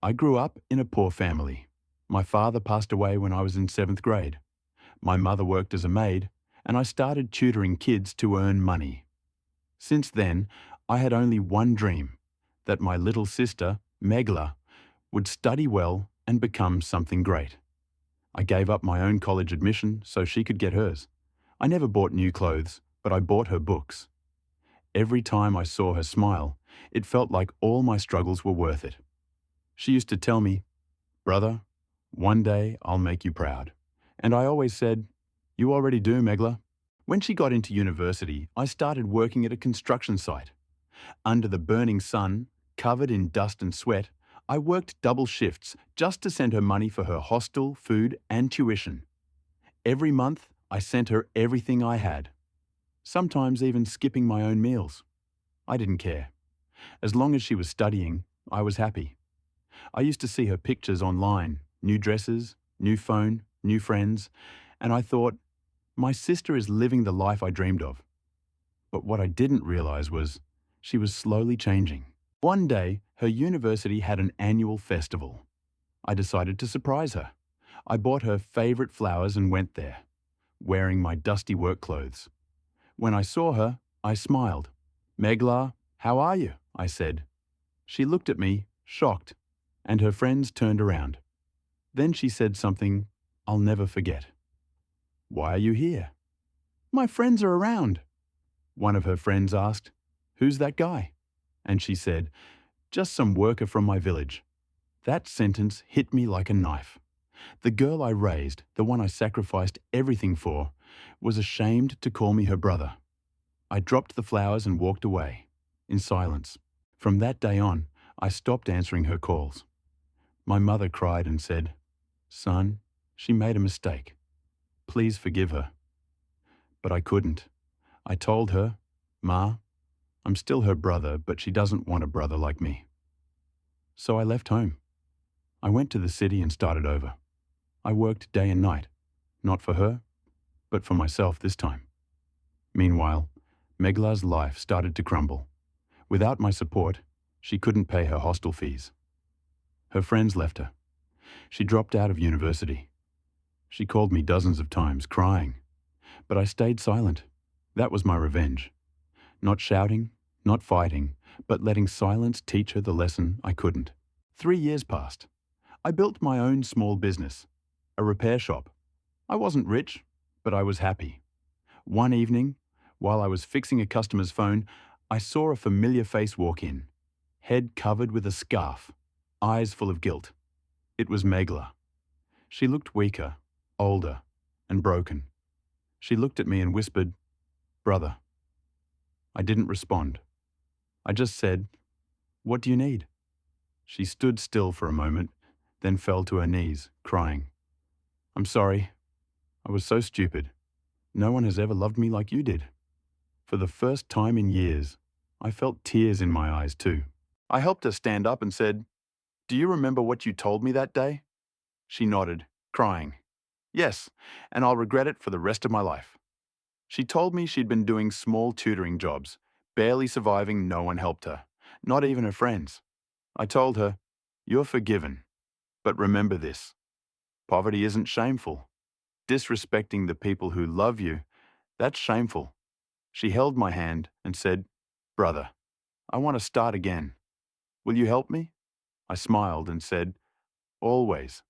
I grew up in a poor family. My father passed away when I was in seventh grade. My mother worked as a maid, and I started tutoring kids to earn money. Since then, I had only one dream, that my little sister, Megla, would study well and become something great. I gave up my own college admission so she could get hers. I never bought new clothes, but I bought her books. Every time I saw her smile, it felt like all my struggles were worth it. She used to tell me, "Brother, one day I'll make you proud." And I always said, "You already do, Megla." When she got into university, I started working at a construction site. Under the burning sun, covered in dust and sweat, I worked double shifts just to send her money for her hostel, food, and tuition. Every month, I sent her everything I had, sometimes even skipping my own meals. I didn't care. As long as she was studying, I was happy. I used to see her pictures online, new dresses, new phone, new friends, and I thought, my sister is living the life I dreamed of. But what I didn't realize was she was slowly changing. One day, her university had an annual festival. I decided to surprise her. I bought her favorite flowers and went there, wearing my dusty work clothes. When I saw her, I smiled. "Megla, how are you?" I said. She looked at me, shocked, and her friends turned around. Then she said something I'll never forget. "Why are you here?" "My friends are around." One of her friends asked, "Who's that guy?" And she said, "Just some worker from my village." That sentence hit me like a knife. The girl I raised, the one I sacrificed everything for, was ashamed to call me her brother. I dropped the flowers and walked away, in silence. From that day on, I stopped answering her calls. My mother cried and said, "Son, she made a mistake. Please forgive her." But I couldn't. I told her, "Ma, I'm still her brother, but she doesn't want a brother like me." So I left home. I went to the city and started over. I worked day and night, not for her, but for myself this time. Meanwhile, Megla's life started to crumble. Without my support, she couldn't pay her hostel fees. Her friends left her. She dropped out of university. She called me dozens of times, crying. But I stayed silent. That was my revenge. Not shouting, not fighting, but letting silence teach her the lesson I couldn't. 3 years passed. I built my own small business, a repair shop. I wasn't rich, but I was happy. One evening, while I was fixing a customer's phone, I saw a familiar face walk in, head covered with a scarf, eyes full of guilt. It was Megla. She looked weaker, older, and broken. She looked at me and whispered, "Brother." I didn't respond. I just said, "What do you need?" She stood still for a moment, then fell to her knees, crying. "I'm sorry. I was so stupid. No one has ever loved me like you did." For the first time in years, I felt tears in my eyes too. I helped her stand up and said, "Do you remember what you told me that day?" She nodded, crying. "Yes, and I'll regret it for the rest of my life." She told me she'd been doing small tutoring jobs, barely surviving. No one helped her, not even her friends. I told her, "You're forgiven, but remember this. Poverty isn't shameful. Disrespecting the people who love you, that's shameful." She held my hand and said, "Brother, I want to start again. Will you help me?" I smiled and said, "Always."